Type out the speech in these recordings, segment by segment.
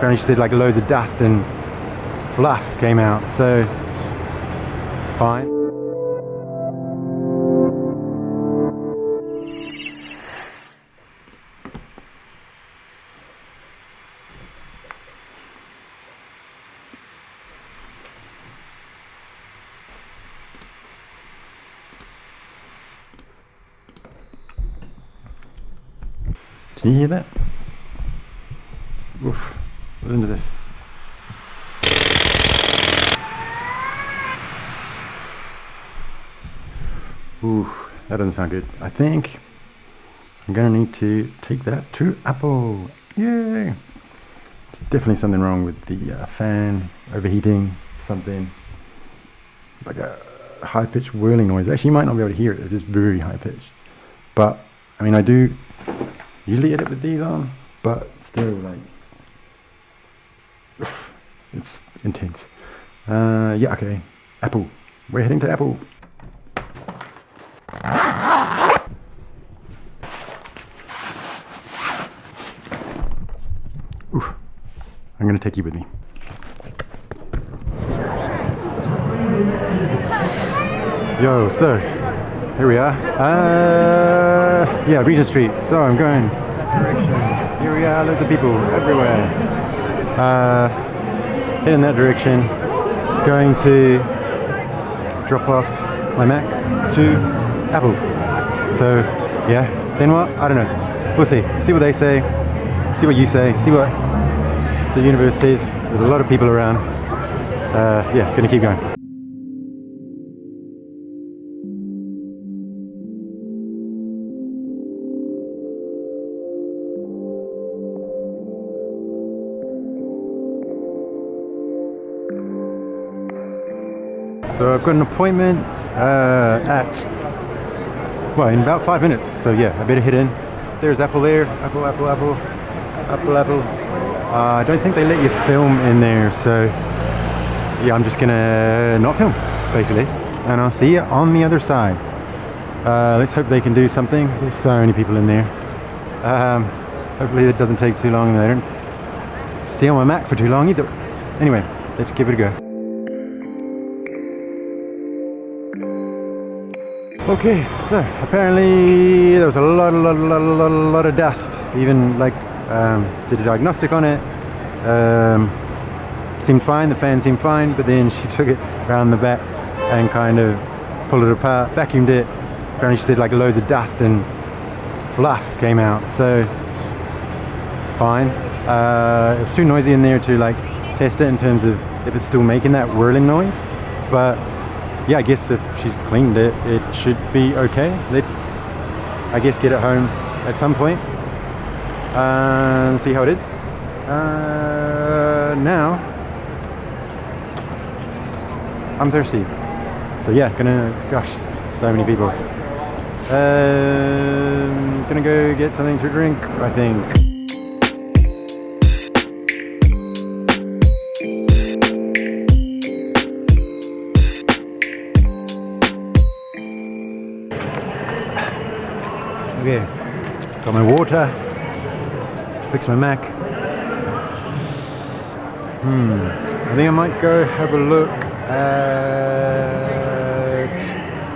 Apparently she said like loads of dust and fluff came out, so fine. Can you hear that? Oof, listen to this. Oof, that doesn't sound good. I think I'm gonna need to take that to Apple. Yay! It's definitely something wrong with the fan overheating, something like a high-pitched whirling noise. Actually, you might not be able to hear it, it's just very high-pitched. But, I mean, I do usually edit with these on, but still, like, it's intense. Yeah, okay. Apple. We're heading to Apple. Oof. I'm gonna take you with me. Yo, so here we are. Yeah, Regent Street. So I'm going that direction. Here we are, loads of people everywhere. Heading that direction. Going to drop off my Mac to Apple. So yeah, then what? I don't know. We'll see. See what they say. See what you say. See what the universe says. There's a lot of people around. Yeah, gonna keep going. So I've got an appointment in about 5 minutes. So yeah, I better head in. There's Apple there. Apple. I don't think they let you film in there, so yeah, I'm just gonna not film, basically. And I'll see you on the other side. Let's hope they can do something. There's so many people in there. Hopefully it doesn't take too long and they don't stay on my Mac for too long either. Anyway, let's give it a go. Okay, so apparently there was a lot of dust. Even like did a diagnostic on it. Seemed fine, the fan seemed fine, but then she took it around the back and kind of pulled it apart, vacuumed it. Apparently she said like loads of dust and fluff came out, so fine. It was too noisy in there to like test it in terms of if it's still making that whirling noise, but yeah, I guess if she's cleaned it, it should be okay. Let's, I guess, get it home at some point and see how it is. Now, I'm thirsty. So yeah, gosh, so many people. Gonna go get something to drink, I think. Okay, got my water, fix my Mac. I think I might go have a look at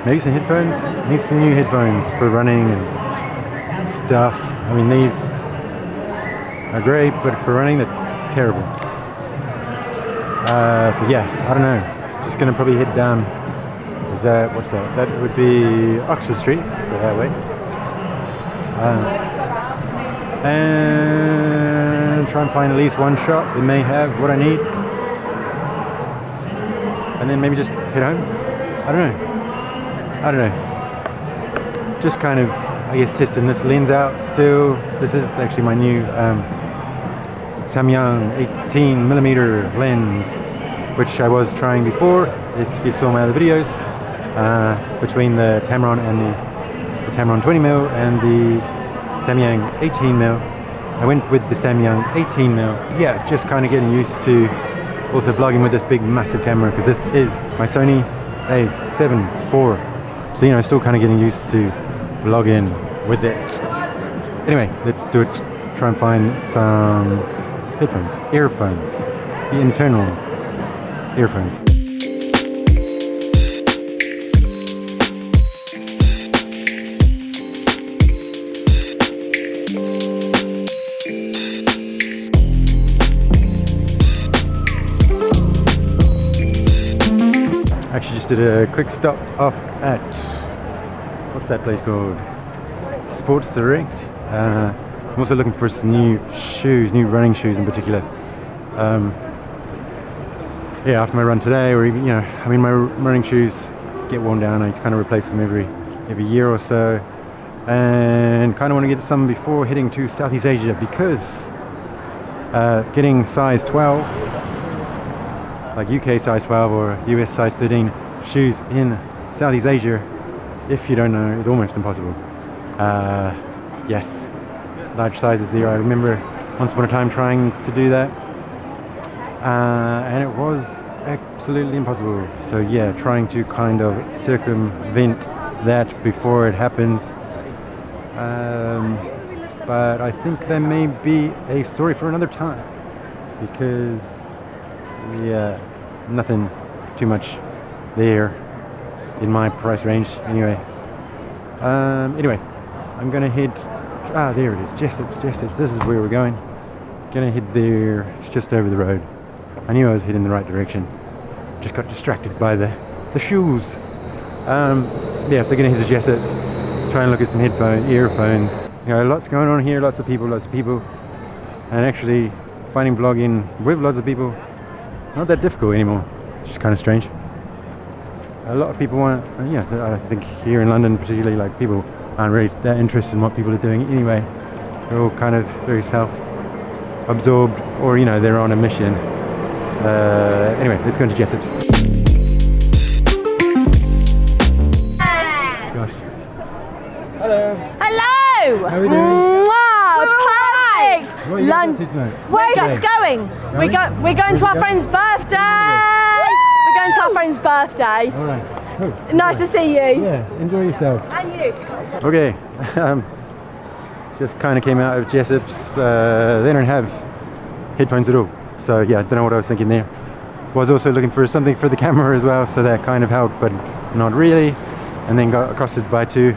maybe some headphones. I need some new headphones for running and stuff. I mean, these are great, but for running they're terrible. So yeah, I don't know. Just gonna probably head down. Is that, what's that? That would be Oxford Street, so that way. And try and find at least one shop that may have what I need, and then maybe just head home. I don't know. Just kind of, I guess, testing this lens out still. This is actually my new Samyang 18mm lens, which I was trying before, if you saw my other videos, between the Tamron and the Tamron 20mm and the Samyang 18mm. I went with the Samyang 18mm. Yeah, just kind of getting used to also vlogging with this big massive camera, because this is my Sony A7 IV. So, you know, still kind of getting used to vlogging with it. Anyway, let's do it. Try and find some headphones, earphones, the internal earphones. Actually just did a quick stop off at, what's that place called? Sports Direct. I'm also looking for some new shoes, new running shoes in particular. Yeah, after my run today, or even, I mean, my running shoes get worn down. I kind of replace them every year or so, and kind of want to get some before heading to Southeast Asia, because getting size 12, like UK size 12 or US size 13 shoes in Southeast Asia, if you don't know, is almost impossible. Yes, large sizes there. I remember once upon a time trying to do that, and it was absolutely impossible. So yeah, trying to kind of circumvent that before it happens. But I think there may be a story for another time, because yeah, nothing too much there in my price range anyway. Anyway, I'm gonna head, there it is, Jessop's. This is where we're going. Gonna head there. It's just over the road. I knew I was heading in the right direction, just got distracted by the shoes. Yeah, so gonna head to Jessop's, try and look at some earphones. Lots going on here, lots of people, and actually finding vlogging with lots of people, not that difficult anymore. It's just kind of strange. A lot of people want, I think here in London particularly, like, people aren't really that interested in what people are doing anyway. They're all kind of very self-absorbed, or they're on a mission. Anyway, let's go into Jessop's. Gosh. Hello. Hello. How are we doing? Perfect. What are you guys up to tonight? We're just going. We're going to our friend's birthday. We're going to our friend's birthday. All right. Cool. Nice to see you. Yeah. Enjoy yourself. And you. Okay. Just kind of came out of Jessop's. They don't have headphones at all. So yeah, I don't know what I was thinking there. Was also looking for something for the camera as well, so that kind of helped, but not really. And then got accosted by two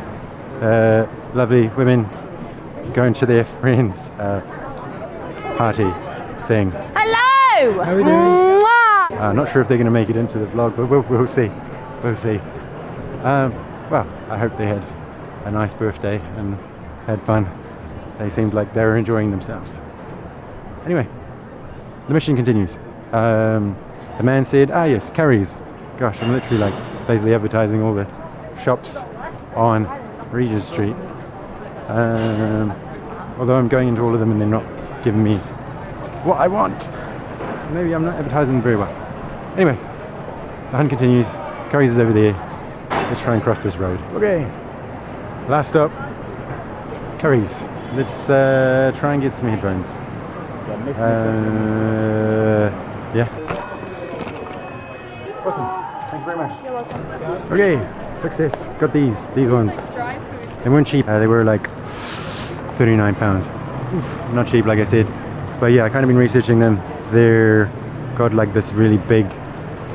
lovely women going to their friend's party thing. Hello. How are we doing? Not sure if they're going to make it into the vlog, but we'll see. We'll see. Well, I hope they had a nice birthday and had fun. They seemed like they were enjoying themselves. Anyway, the mission continues. The man said, yes, Curry's. Gosh, I'm literally like basically advertising all the shops on Regis Street. Although I'm going into all of them and they're not giving me what I want. Maybe I'm not advertising them very well. Anyway, the hunt continues. Curry's is over there. Let's try and cross this road. Okay, last stop, Curry's. Let's try and get some headphones. Yeah. Awesome. Thank you very much. You're welcome. Okay, success. Got these ones. They weren't cheap. They were like £39. Oof, not cheap, like I said. But yeah, I kind of been researching them. They're got like this really big,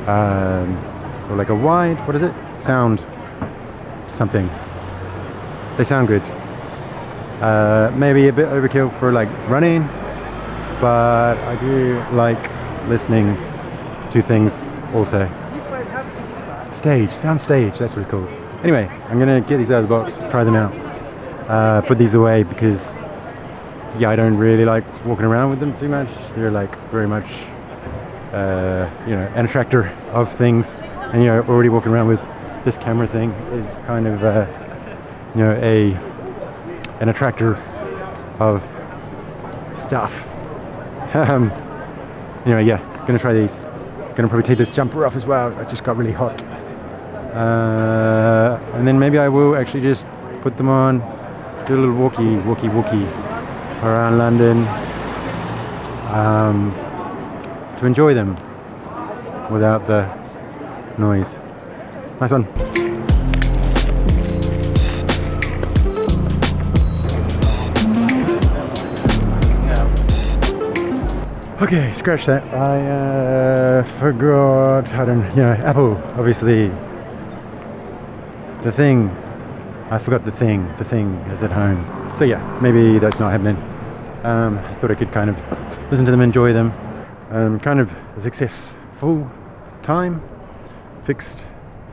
or like a wide, what is it? Sound something. They sound good. Maybe a bit overkill for like running, but I do like listening to things also. Sound stage, that's what it's called. Anyway, I'm gonna get these out of the box, try them out, put these away, because yeah, I don't really like walking around with them too much. They're like very much an attractor of things, and already walking around with this camera thing is kind of an attractor of stuff. Yeah, gonna try these. Gonna probably take this jumper off as well. It just got really hot. And then maybe I will actually just put them on, do a little walkie around London, to enjoy them without the noise. Nice one. Okay, scratch that. I forgot. I don't. Apple, obviously. The thing. I forgot the thing. The thing is at home. So yeah, maybe that's not happening. I thought I could kind of listen to them, enjoy them. Kind of a successful time. Fixed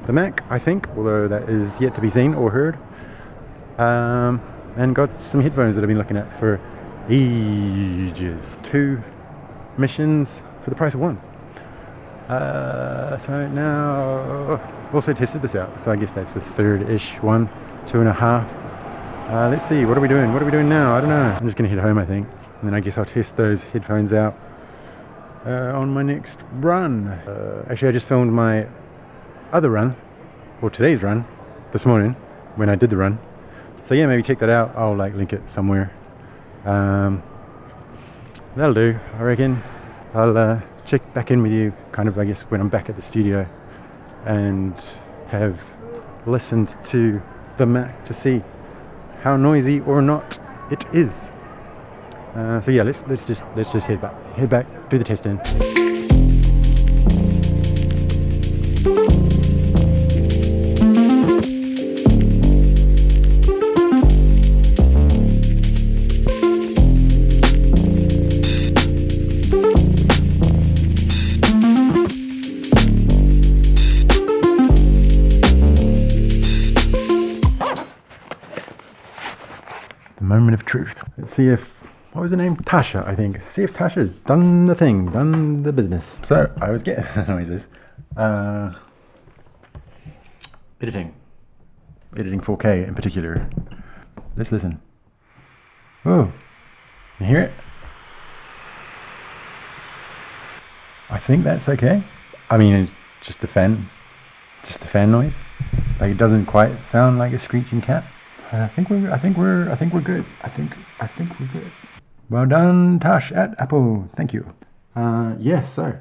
the Mac, I think, although that is yet to be seen or heard. And got some headphones that I've been looking at for ages. 2 missions for the price of 1. So now also tested this out, so I guess that's the 3rd-ish one, 2.5. Let's see, what are we doing now? I don't know. I'm just gonna head home, I think, and then I guess I'll test those headphones out on my next run. Actually, I just filmed my other run, or today's run, this morning when I did the run. So yeah, maybe check that out. I'll link it somewhere. That'll do, I reckon. I'll check back in with you kind of, I guess, when I'm back at the studio and have listened to the Mac to see how noisy or not it is. So yeah, let's just head back, do the testing. Moment of truth. Let's see if, what was her name? Tasha, I think. See if Tasha's done the thing, done the business. So I was getting noises. Editing 4K in particular. Let's listen. Oh, you hear it? I think that's okay. I mean, it's just the fan noise. It doesn't quite sound like a screeching cat. I think we're good. I think we're good. Well done, Tash at Apple. Thank you. Yes, so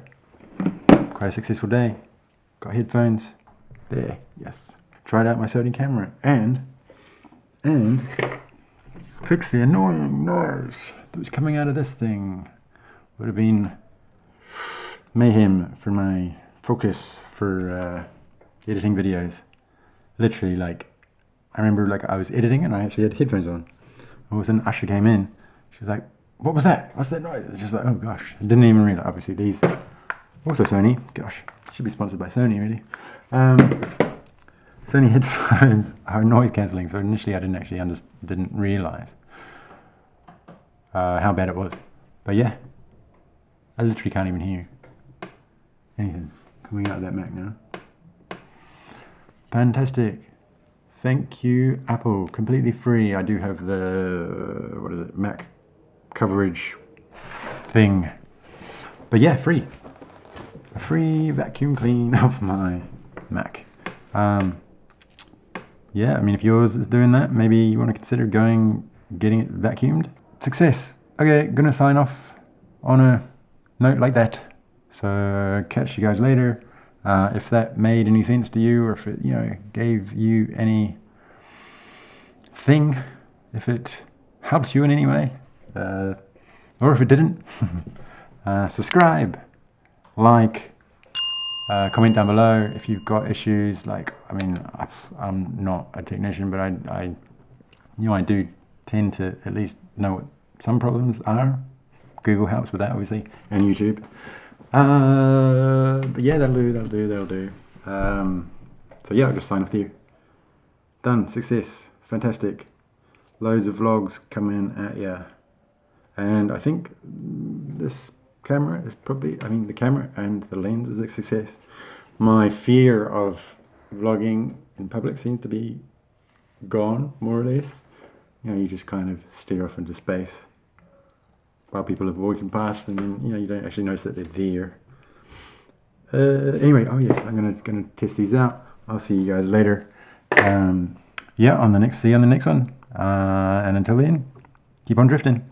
quite a successful day. Got headphones. There, yes. Tried out my Sony camera and fixed the annoying noise that was coming out of this thing. Would have been mayhem for my focus for editing videos. Literally, I remember I was editing and I actually had headphones on. All of a sudden Usher came in. She's like, what was that? What's that noise? It's just like, oh gosh. I didn't even realize. Obviously these, also Sony. Gosh, should be sponsored by Sony really. Sony headphones are noise cancelling. So initially I didn't realize how bad it was. But yeah, I literally can't even hear anything coming out of that Mac now. Fantastic. Thank you, Apple. Completely free. I do have the, Mac coverage thing. But yeah, free. A free vacuum clean of my Mac. Yeah, I mean, if yours is doing that, maybe you want to consider getting it vacuumed. Success. Okay, gonna sign off on a note like that. So catch you guys later. If that made any sense to you, or if it, gave you any thing, if it helped you in any way, or if it didn't, subscribe, like, comment down below if you've got issues. I'm not a technician, but I do tend to at least know what some problems are. Google helps with that, obviously, and YouTube. But yeah, that'll do. So yeah, I'll just sign off to you. Done, success, fantastic. Loads of vlogs coming at ya. And I think this camera is probably, the camera and the lens is a success. My fear of vlogging in public seems to be gone, more or less. You just kind of stare off into space while people are walking past, and then you don't actually notice that they're there. Anyway, oh yes, I'm gonna test these out. I'll see you guys later. Yeah, see you on the next one. And until then, keep on drifting.